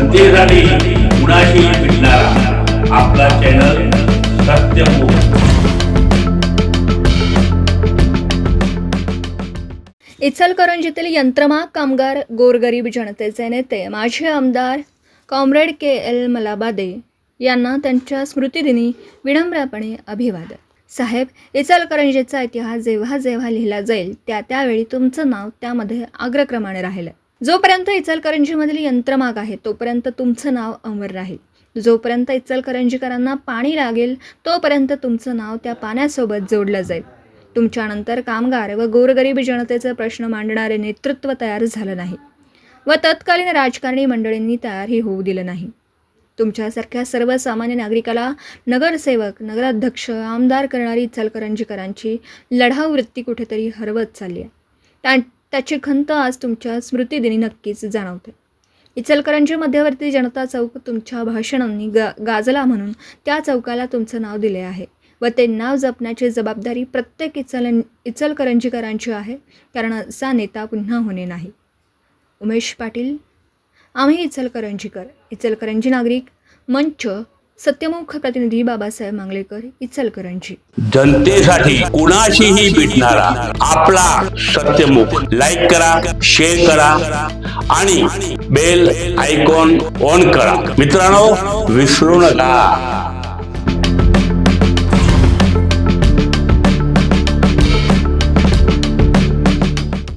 जनतेसाठी कुणाशी भेटणारा आपला चॅनल सत्यमुख। इचलकरंजीतील यंत्रमाग कामगार गोरगरीब जनतेचे नेते माजी आमदार कॉम्रेड के.एल. मलाबादे यांना त्यांच्या स्मृतिदिनी विनम्रपणे अभिवादन। साहेब, इचलकरंजीचा इतिहास जेव्हा जेव्हा लिहिला जाईल त्यावेळी तुमचं नाव त्यामध्ये अग्रक्रमाने राहील। जोपर्यंत इचलकरंजीमधील यंत्रमाग आहे तोपर्यंत तुमचं नाव अमर राहील। जोपर्यंत इचलकरंजीकरांना पाणी लागेल तोपर्यंत तुमचं नाव त्या पाण्यासोबत जोडलं जाईल। तुमच्यानंतर कामगार व गोरगरीब जनतेचे प्रश्न मांडणारे नेतृत्व तयार झालं नाही व तत्कालीन राजकारणी मंडळींनी तयारही होऊ दिलं नाही। तुमच्यासारख्या सर्वसामान्य नागरिकाला नगरसेवक, नगराध्यक्ष, आमदार करणारी इचलकरंजीकरांची लढाऊ वृत्ती कुठेतरी हरवत चालली आहे। त्याची खंत आज तुमच्या स्मृतिदिनी नक्कीच जाणवते। इचलकरंजी मध्यवर्ती जनता चौक तुमच्या भाषणांनी गाजला म्हणून त्या चौकाला तुमचं नाव दिले आहे व ते नाव जपण्याची जबाबदारी प्रत्येक इचलकरंजीकरांची आहे, कारण असा नेता पुन्हा होणे नाही। उमेश पाटील, आम्ही इचलकरंजीकर, इचलकरंजी नागरिक मंच, सत्यमुख प्रतिनिधी बाबासाहेब मांगलेकर, इचलकरंजी। जनतेसाठी कुणाशीही भेटणारा आपला सत्यमुख। लाईक करा, शेअर करा आणि बेल आयकॉन ऑन करा। मित्रांनो, विसरू नका।